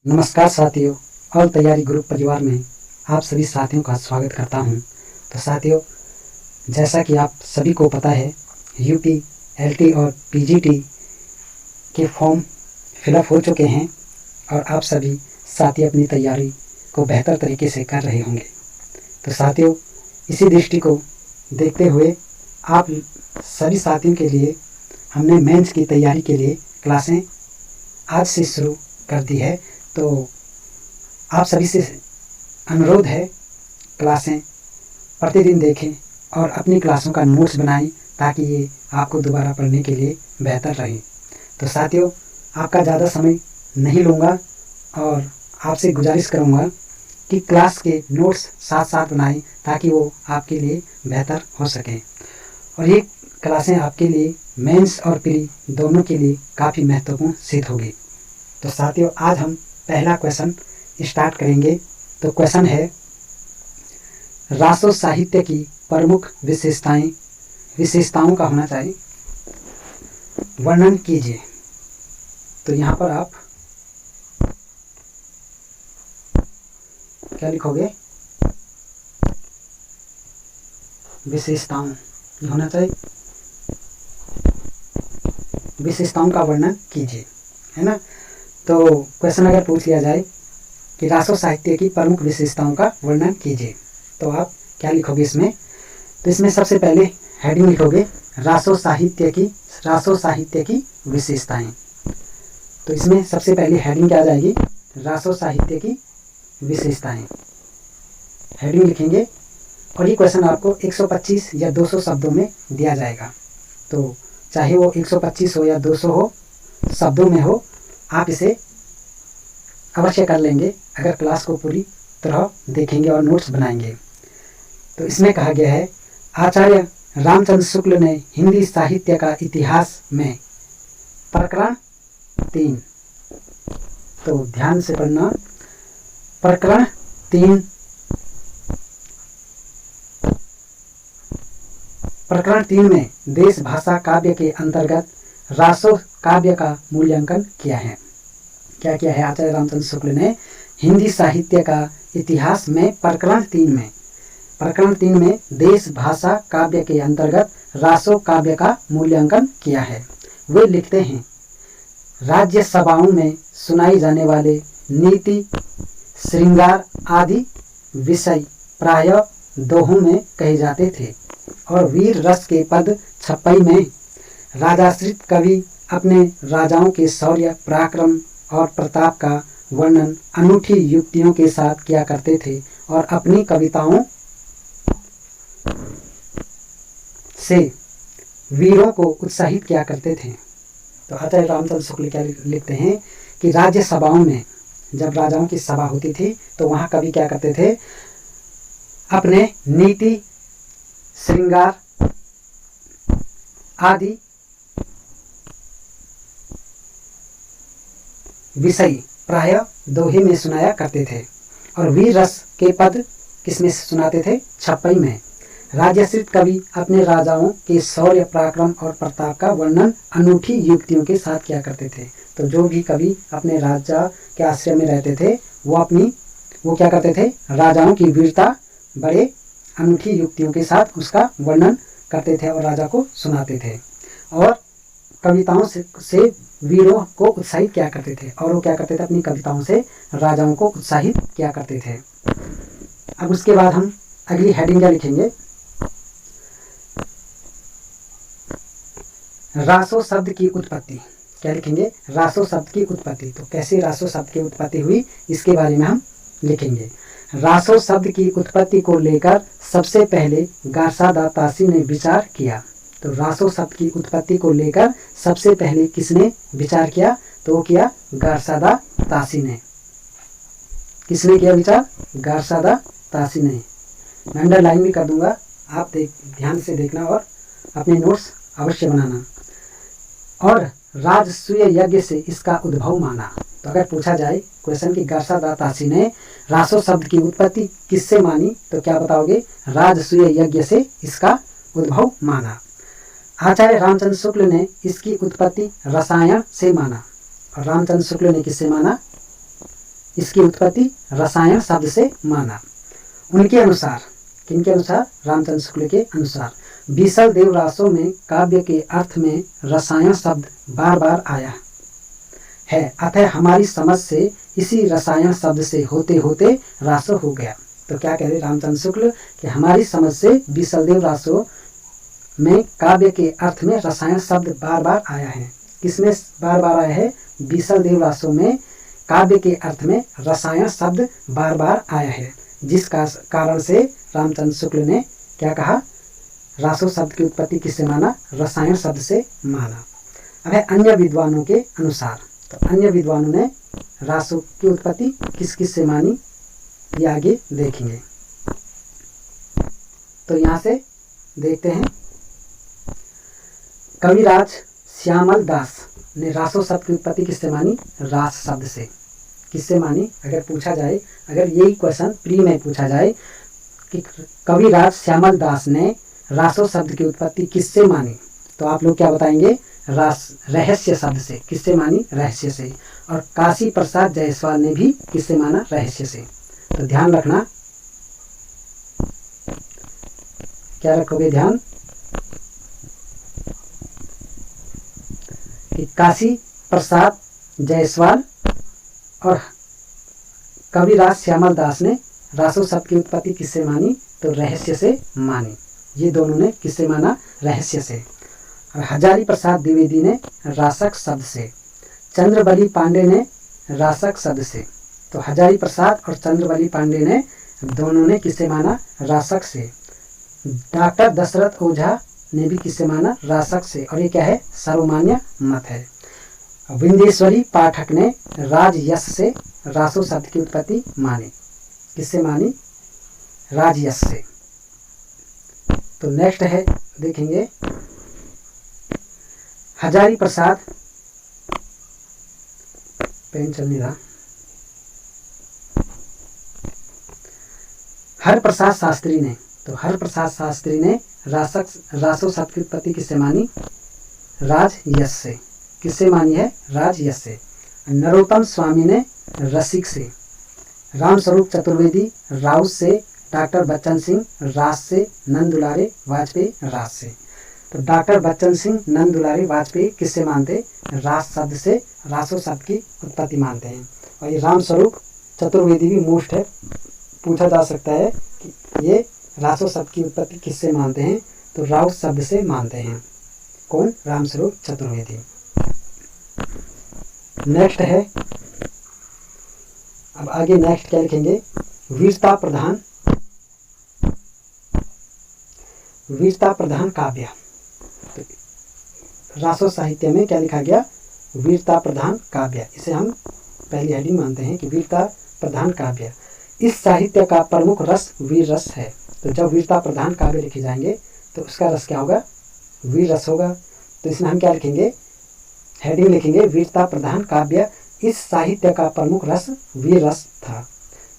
नमस्कार साथियों, और तैयारी ग्रुप परिवार में आप सभी साथियों का स्वागत करता हूं। तो साथियों, जैसा कि आप सभी को पता है, यूपी, एलटी और पीजीटी के फॉर्म फिलअप हो चुके हैं और आप सभी साथी अपनी तैयारी को बेहतर तरीके से कर रहे होंगे। तो साथियों, इसी दृष्टि को देखते हुए आप सभी साथियों के लिए हमने मेंस की तैयारी के लिए क्लासें आज से शुरू कर दी है। तो आप सभी से अनुरोध है, क्लासें प्रतिदिन देखें और अपनी क्लासों का नोट्स बनाएं ताकि ये आपको दोबारा पढ़ने के लिए बेहतर रहे। तो साथियों, आपका ज़्यादा समय नहीं लूँगा और आपसे गुजारिश करूँगा कि क्लास के नोट्स साथ साथ बनाएं ताकि वो आपके लिए बेहतर हो सकें और ये क्लासें आपके लिए मेंस और प्री दोनों के लिए काफ़ी महत्वपूर्ण सिद्ध होगी। तो साथियों, आज हम पहला क्वेश्चन स्टार्ट करेंगे। तो क्वेश्चन है, रासो साहित्य की प्रमुख विशेषताओं का होना चाहिए, वर्णन कीजिए। तो यहाँ पर आप क्या लिखोगे? विशेषताओं होना चाहिए, विशेषताओं का वर्णन कीजिए, है ना। तो क्वेश्चन अगर पूछ लिया जाए कि रासो साहित्य की प्रमुख विशेषताओं का वर्णन कीजिए, तो आप क्या लिखोगे इसमें? तो इसमें सबसे पहले हेडिंग लिखोगे, रासो साहित्य की विशेषताएं। तो इसमें सबसे पहले हेडिंग क्या आ जाएगी? रासो साहित्य की विशेषताएं, हेडिंग लिखेंगे। और ये क्वेश्चन आपको 125 या 200 शब्दों में दिया जाएगा। तो चाहे वो 125 हो या 200 हो, शब्दों में हो, आप इसे अवश्य कर लेंगे अगर क्लास को पूरी तरह देखेंगे और नोट्स बनाएंगे। तो इसमें कहा गया है, आचार्य रामचंद्र शुक्ल ने हिंदी साहित्य का इतिहास में प्रकरण 3, तो ध्यान से पढ़ना, प्रकरण 3, प्रकरण 3 में देश भाषा काव्य के अंतर्गत रासो काव्य का मूल्यांकन किया है। क्या किया है आचार्य रामचंद्र शुक्ल ने? हिंदी साहित्य का इतिहास में प्रकरण 3 में देश भाषा काव्य के अंतर्गत रासो काव्य का मूल्यांकन किया है। वे लिखते हैं, राज्य सभाओं में सुनाई जाने वाले नीति, श्रृंगार आदि विषय प्रायः दोहों में कहे जाते थे और वीर रस के पद छप्पई में राजाश्रित कवि अपने राजाओं के शौर्य, पराक्रम और प्रताप का वर्णन अनूठी युक्तियों के साथ किया करते थे और अपनी कविताओं से वीरों को उत्साहित किया करते थे। तो आचार्य रामचंद्र शुक्ल क्या लिखते हैं कि राज्य सभाओं में, जब राजाओं की सभा होती थी तो वहाँ कवि क्या करते थे? अपने नीति, श्रृंगार आदि विषय प्रायः दोहे में सुनाया करते थे और वीर रस के पद किसमें सुनाते थे? छप्पई में। राजश्रित कवि अपने राजाओं के शौर्य, पराक्रम और प्रताप का वर्णन अनूठी युक्तियों के साथ किया करते थे। तो जो भी कवि अपने राजा के आश्रय में रहते थे वो क्या करते थे? राजाओं की वीरता बड़े अनूठी युक्तियों के साथ उसका वर्णन करते थे और राजा को सुनाते थे और कविताओं से वीरों को उत्साहित किया करते थे। और वो क्या करते थे? अपनी कविताओं से राजाओं को उत्साहित किया करते थे। अब उसके बाद हम अगली हेडिंग क्या लिखेंगे? रासो शब्द की उत्पत्ति। क्या लिखेंगे? रासो शब्द की उत्पत्ति। तो कैसे रासो शब्द की उत्पत्ति हुई, इसके बारे में हम लिखेंगे। रासो शब्द की उत्पत्ति को लेकर सबसे पहले गार्सादा तासी ने विचार किया। तो रासो शब्द की उत्पत्ति को लेकर सबसे पहले किसने विचार किया? तो वो किया गार्सादा तासी ने। किसने किया विचार? गार्सादा तासी ने। मैं अंडरलाइन भी कर दूंगा, आप ध्यान से देखना और अपने नोट्स अवश्य बनाना। और राजसूय यज्ञ से इसका उद्भव माना। तो अगर पूछा जाए क्वेश्चन की गार्सादा तासी ने रासो शब्द की उत्पत्ति किससे मानी, तो क्या बताओगे? राजसूय यज्ञ से इसका उद्भव माना। आचार्य रामचंद्र शुक्ल ने इसकी उत्पत्ति रसायन से माना। और रामचंद्र शुक्ल ने किससे माना? इसकी उत्पत्ति रसायन शब्द से माना। उनके अनुसार, किनके अनुसार? रामचंद्र शुक्ल के अनुसार बीसल देव रासों में काव्य के अर्थ में रसायन शब्द बार बार आया है, अतः हमारी समझ से इसी रसायन शब्द से होते होते रासो हो गया। तो क्या कह रहे रामचंद्र शुक्ल कि हमारी समझ से बीसल देव रासों में काव्य के अर्थ में रसायन शब्द बार बार आया है। किसमें बार बार आया है? बीसल देव रासों में काव्य के अर्थ में रसायन शब्द बार बार आया है, जिस कारण से रामचंद्र शुक्ल ने क्या कहा? रासो शब्द की उत्पत्ति किससे माना? रसायन शब्द से माना। अब है अन्य विद्वानों के अनुसार, तो अन्य विद्वानों ने रासो की उत्पत्ति किस किस से मानी ये आगे देखेंगे। तो यहाँ से देखते हैं, कविराज श्यामल दास ने रासो शब्द की उत्पत्ति किससे मानी? रास शब्द से। किससे मानी? अगर पूछा जाए, अगर यही क्वेश्चन प्री में पूछा जाए कि कविराज श्यामल दास ने रासो शब्द की उत्पत्ति किससे मानी, तो आप लोग क्या बताएंगे? रहस्य शब्द से। किससे मानी? रहस्य से। और काशी प्रसाद जायसवाल ने भी किससे माना? रहस्य से। तो ध्यान रखना, क्या रखोगे ध्यान कि काशी प्रसाद जायसवाल और कविराज श्यामल दास ने रासो शब्द की उत्पत्ति किससे मानी? तो रहस्य से मानी। ये दोनों ने किससे माना? रहस्य से। और हजारी प्रसाद द्विवेदी ने रासक शब्द से, चंद्रबली पांडे ने रासक शब्द से। तो हजारी प्रसाद और चंद्रबली पांडे ने दोनों ने किससे माना? रासक से। डॉक्टर दशरथ ओझा ने भी किससे माना? रासक से। और ये क्या है? सर्वमान्य मत है। विंदेश्वरी पाठक ने राजयश से रासो शब्द की उत्पत्ति मानी। किससे मानी? राजयश से। तो नेक्स्ट है, देखेंगे हजारी प्रसाद, पेन चल नहीं रहा, हर प्रसाद शास्त्री ने, तो हर प्रसाद शास्त्री ने रासो शब्द की उत्पत्ति किससे मानी? राजयश से। किससे मानी है? राजयश से। नरोत्तम स्वामी ने रसिक से, रामस्वरूप चतुर्वेदी राउत से, डॉक्टर बच्चन सिंह रास से, नंद दुलारे वाजपेयी रास से। तो डॉक्टर बच्चन सिंह नंद दुलारे वाजपेयी किससे मानते? रास शब्द से रासो शब्द की उत्पत्ति मानते हैं। और ये रामस्वरूप चतुर्वेदी भी मोस्ट है, पूछा जा सकता है कि ये रासो शब्द की उत्पत्ति किससे मानते हैं? तो राउत शब्द से मानते हैं। कौन? रामस्वरूप चतुर्वेदी। नेक्स्ट है, अब आगे नेक्स्ट क्या लिखेंगे? वीरता प्रधान, वीरता प्रधान काव्य। तो रासो साहित्य में क्या लिखा गया? वीरता प्रधान काव्य। इसे हम पहली हेडिंग मानते हैं कि वीरता प्रधान काव्य। इस साहित्य का प्रमुख रस वीर रस है। तो जब वीरता प्रधान काव्य लिखे जाएंगे तो उसका रस क्या होगा? वीर रस होगा। तो इसमें हम क्या लिखेंगे? हेडिंग लिखेंगे वीरता प्रधान काव्य। इस साहित्य का प्रमुख रस वीर रस था।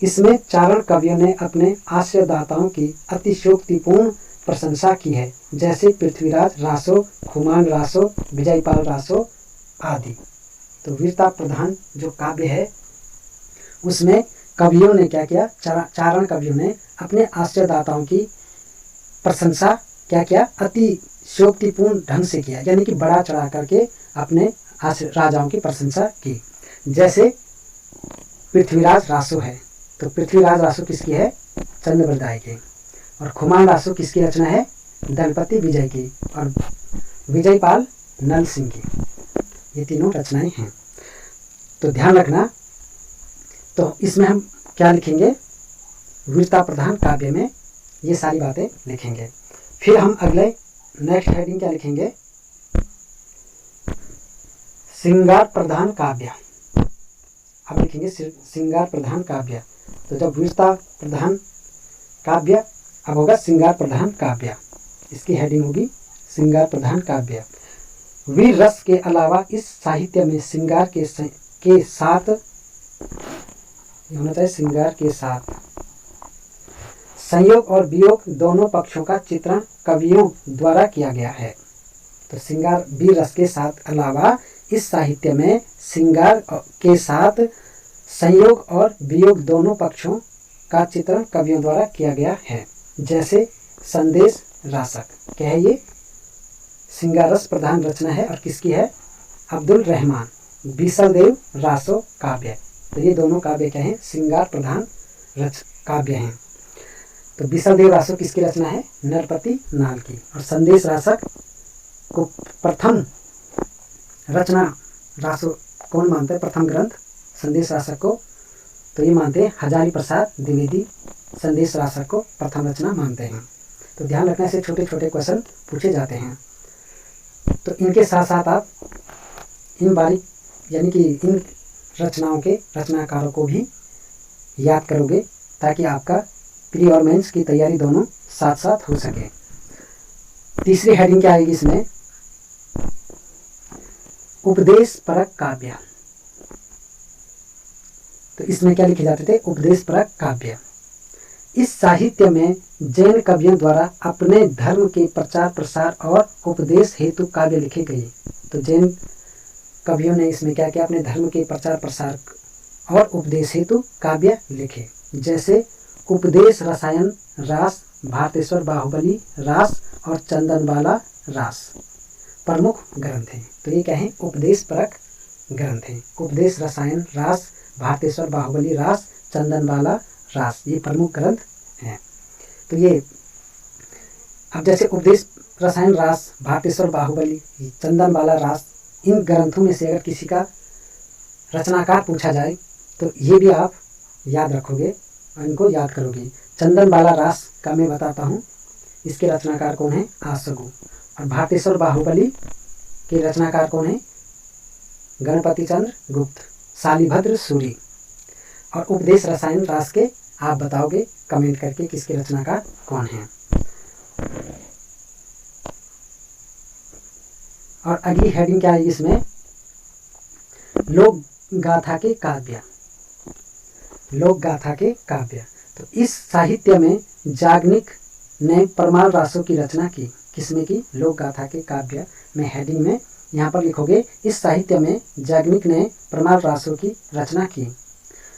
इसमें चारण कवियों ने अपने आश्रयदाताओं की अतिशयोक्तिपूर्ण प्रशंसा की है, जैसे पृथ्वीराज रासो, खुमान रासो, विजयपाल रासो आदि। तो वीरता प्रधान जो काव्य है उसमें कवियों ने क्या किया? चारण कवियों ने अपने आश्रयदाताओं की प्रशंसा क्या किया? अतिशयोक्तिपूर्ण ढंग से किया, यानी कि बड़ा चढ़ा करके अपने राजाओं की प्रशंसा की। जैसे पृथ्वीराज रासो है, तो पृथ्वीराज रासो किसकी है? चंद्रबरदाई की। और खुमान रासो किसकी रचना है? दलपति विजय की। और विजयपाल नल सिंह की। ये तीनों रचनाएं हैं। तो ध्यान रखना, तो इसमें हम क्या लिखेंगे? वीरता प्रधान काव्य में ये सारी बातें लिखेंगे। फिर हम अगले नेक्स्ट हेडिंग क्या लिखेंगे? श्रृंगार प्रधान काव्य। अब लिखेंगे श्रृंगार प्रधान काव्य। तो जब वीरता प्रधान काव्य, अब होगा श्रृंगार प्रधान काव्य। इसकी हेडिंग होगी श्रृंगार प्रधान काव्य। वीर रस के अलावा इस साहित्य में श्रृंगार के साथ, होना चाहिए श्रृंगार के साथ, संयोग और वियोग दोनों पक्षों का चित्रण कवियों द्वारा किया गया है। तो श्रृंगार वीर रस के साथ अलावा इस साहित्य में श्रृंगार के साथ संयोग और वियोग दोनों पक्षों का चित्रण कवियों द्वारा किया गया है। जैसे संदेश रासक, क्या है ये? श्रृंगारस प्रधान रचना है और किसकी है? अब्दुल रहमान। बीसलदेव रासो काव्य, तो ये दोनों काव्य क्या हैं? श्रृंगार प्रधान काव्य हैं। तो बीसलदेव रासो किसकी रचना है? नरपति नाल की। और संदेश रासक को प्रथम रचना रासो कौन मानता है? प्रथम ग्रंथ संदेश रासक को तो ये मानते हैं हजारी प्रसाद द्विवेदी संदेश रासक को प्रथम रचना मानते हैं। तो ध्यान रखने से छोटे छोटे क्वेश्चन पूछे जाते हैं। तो इनके साथ साथ आप इन बारीक यानी कि इन रचनाओं के रचनाकारों को भी याद करोगे ताकि आपका प्री और मेंस की तैयारी दोनों साथ साथ हो सके। तीसरी हेडिंग क्या आएगी इसमें? उपदेश परक काव्य। तो इसमें क्या लिखे जाते थे? उपदेश परक काव्य। इस साहित्य में जैन कवियों द्वारा अपने धर्म के प्रचार प्रसार और उपदेश हेतु काव्य लिखे गए। तो जैन कवियों ने इसमें क्या किया? अपने धर्म के प्रचार प्रसार और उपदेश हेतु काव्य लिखे। जैसे उपदेश रसायन रास, भारतेश्वर बाहुबली रास और चंदनबाला रास प्रमुख ग्रंथ हैं। तो ये क्या है? उपदेश परक ग्रंथ हैं। उपदेश रसायन रास, भारतेश्वर बाहुबली रास, चंदनबाला रास, ये प्रमुख ग्रंथ हैं। तो ये अब जैसे उपदेश रसायन रास, भारतेश्वर बाहुबली, चंदनबाला रास, इन ग्रंथों में से अगर किसी का रचनाकार पूछा जाए तो ये भी आप याद रखोगे और इनको याद करोगे। चंदनबाला रास का मैं बताता हूँ, इसके रचनाकार कौन है? आसगु। और भारतेश्वर बाहुबली के रचनाकार कौन है? गणपति चंद्र गुप्त, शालिभद्र सूरी। और उपदेश रसायन रास के आप बताओगे कमेंट करके किसके रचनाकार कौन है। और अगली हेडिंग क्या है इसमें? लोक गाथा के काव्य। लोक गाथा के काव्य। तो इस साहित्य में याज्ञनिक ने परमाल रासों की रचना की। किसमें की? लोक गाथा के काव्य में हेडिंग में यहाँ पर लिखोगे इस साहित्य में याज्ञनिक ने परमाल रासों की रचना की।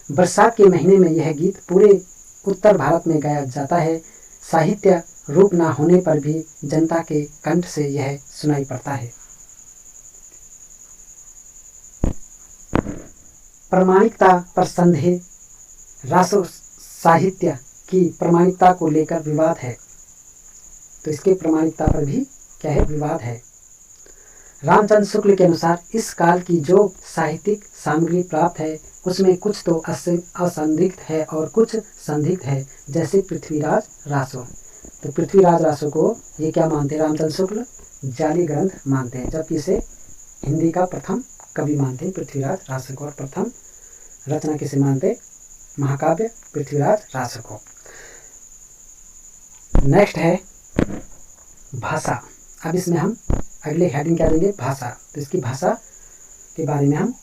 बरसात के महीने में यह गीत पूरे उत्तर भारत में गाया जाता है। साहित्य रूप न होने पर भी जनता के कंठ से यह सुनाई पड़ता है। प्रामाणिकता पर संदेह। रासो साहित्य की प्रामाणिकता को लेकर विवाद है। तो इसके प्रामाणिकता पर भी क्या है? विवाद है। रामचंद्र शुक्ल के अनुसार इस काल की जो साहित्यिक सामग्री प्राप्त है उसमें कुछ तो असंदिग्ध है और कुछ संदिग्ध है। जैसे पृथ्वीराज रासो। तो पृथ्वीराज रासो को ये क्या मानते हैं? रामचंद्र शुक्ल जाली ग्रंथ मानते हैं, जबकि इसे हिंदी का प्रथम कवि मानते हैं पृथ्वीराज रासो को। और प्रथम रचना किसे मानते? महाकाव्य पृथ्वीराज रासो को। नेक्स्ट है भाषा। अब इसमें हम अगले हेडिंग क्या देंगे? भाषा। तो इसकी भाषा के बारे में हम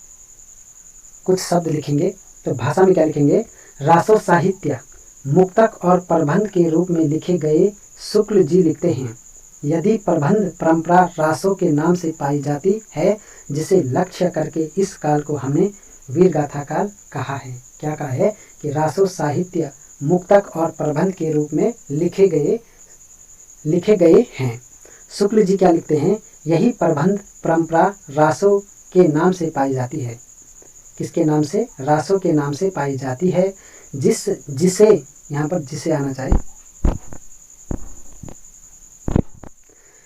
कुछ शब्द लिखेंगे। तो भाषा में क्या लिखेंगे? रासो साहित्य मुक्तक और प्रबंध के रूप में लिखे गए। शुक्ल जी लिखते हैं, यदि प्रबंध परंपरा रासो के नाम से पाई जाती है, जिसे लक्ष्य करके इस काल को हमने वीर गाथा काल कहा है। क्या कहा है? कि रासो साहित्य मुक्तक और प्रबंध के रूप में लिखे गए हैं। शुक्ल जी क्या लिखते हैं? यही प्रबंध परंपरा रासो के नाम से पाई जाती है। किसके नाम से? रासो के नाम से पाई जाती है। जिसे यहाँ पर जिसे आना चाहिए,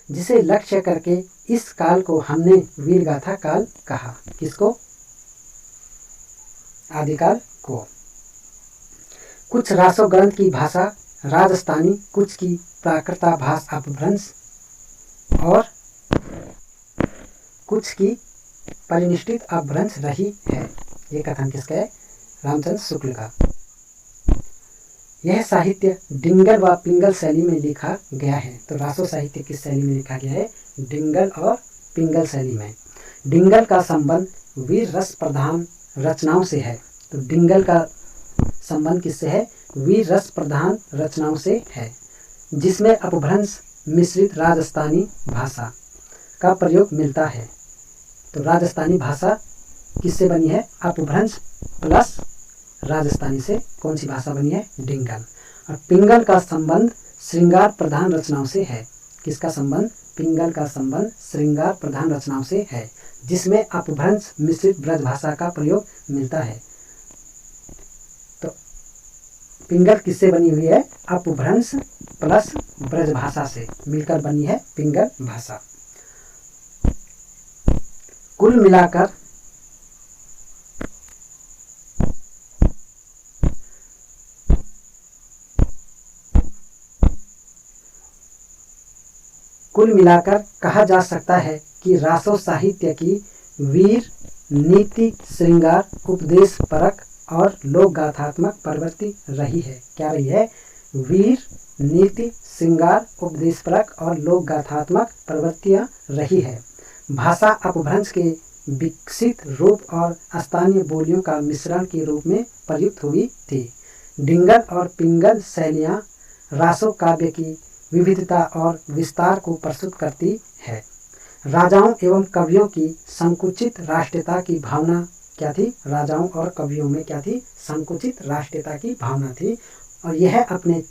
जिसे लक्ष्य करके इस काल को हमने वीर गाथा काल कहा। किसको? आदिकाल को। कुछ रासो ग्रंथ की भाषा राजस्थानी, कुछ की प्राकृताभास अपभ्रंश और कुछ की परिनिष्ठित अपभ्रंश रही है। ये कथन किसका है? रामचंद्र शुक्ल का। यह साहित्य डिंगल व पिंगल शैली में लिखा गया है। तो रासो साहित्य किस शैली में लिखा गया है? डिंगल और पिंगल शैली में। डिंगल का संबंध वीर रस प्रधान रचनाओं से है। तो डिंगल का संबंध किससे है? वीर रस प्रधान रचनाओं से है, जिसमें अपभ्रंश मिश्रित राजस्थानी भाषा का प्रयोग मिलता है। तो राजस्थानी भाषा किससे बनी है? अपभ्रंश प्लस राजस्थानी से कौन सी भाषा बनी है? डिंगल। और पिंगल का संबंध श्रृंगार प्रधान रचनाओं से है। किसका संबंध? पिंगल का संबंध श्रृंगार प्रधान रचनाओं से है, जिसमें अपभ्रंश मिश्रित ब्रज भाषा का प्रयोग मिलता है। तो पिंगल किससे बनी हुई है? अपभ्रंश प्लस ब्रज भाषा से मिलकर बनी है पिंगल भाषा। कुल मिलाकर कहा जा सकता है कि रासो साहित्य की वीर नीति श्रृंगार उपदेश परक और लोक गाथात्मक प्रवृत्ति रही है। क्या रही है? वीर नीति श्रृंगार उपदेश परक और लोक गाथात्मक प्रवृत्तियां रही है। भाषा अपभ्रंश के विकसित रूप और स्थानीय बोलियों का मिश्रण के रूप में प्रयुक्त हुई थी। डिंगल और पिंगल शैलियां रासो काव्य की विविधता और विस्तार को प्रस्तुत करती है। राजाओं एवं कवियों की संकुचित राष्ट्रीयता की भावना क्या थी? राजाओं और कवियों में क्या थी? संकुचित राष्ट्रीयता की भावना थी, और यह अपने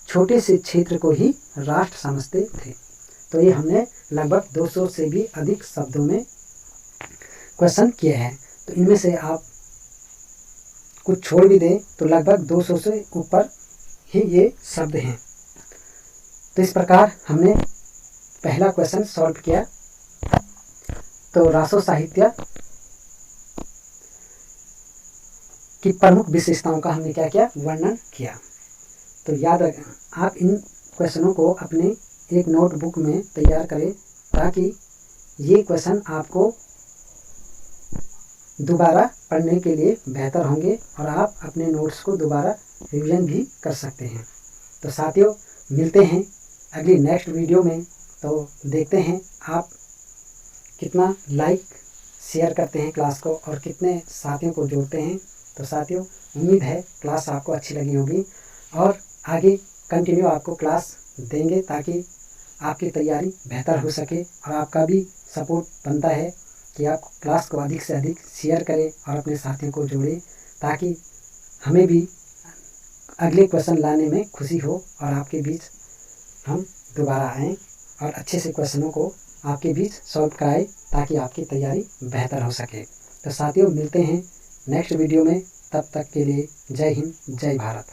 छोटे से क्षेत्र को ही राष्ट्र समझते थे। तो ये हमने लगभग 200 से भी अधिक शब्दों में क्वेश्चन किए हैं। तो इनमें से आप कुछ छोड़ भी दें तो लगभग 200 से ऊपर ही ये शब्द हैं। तो इस प्रकार हमने पहला क्वेश्चन सॉल्व किया। तो रासो साहित्य की प्रमुख विशेषताओं का हमने क्या किया? वर्णन किया। तो याद रखें, आप इन क्वेश्चनों को अपने एक नोटबुक में तैयार करें, ताकि ये क्वेश्चन आपको दोबारा पढ़ने के लिए बेहतर होंगे और आप अपने नोट्स को दोबारा रिवीजन भी कर सकते हैं। तो साथियों, मिलते हैं अगली नेक्स्ट वीडियो में। तो देखते हैं आप कितना लाइक शेयर करते हैं क्लास को और कितने साथियों को जोड़ते हैं। तो साथियों, उम्मीद है क्लास आपको अच्छी लगी होगी और आगे कंटिन्यू आपको क्लास देंगे, ताकि आपकी तैयारी बेहतर हो सके। और आपका भी सपोर्ट बनता है कि आप क्लास को अधिक से अधिक शेयर करें और अपने साथियों को जोड़ें, ताकि हमें भी अगले क्वेश्चन लाने में खुशी हो और आपके बीच हम दोबारा आएँ और अच्छे से क्वेश्चनों को आपके बीच सॉल्व कराएं, ताकि आपकी तैयारी बेहतर हो सके। तो साथियों, मिलते हैं नेक्स्ट वीडियो में। तब तक के लिए जय हिंद, जय भारत।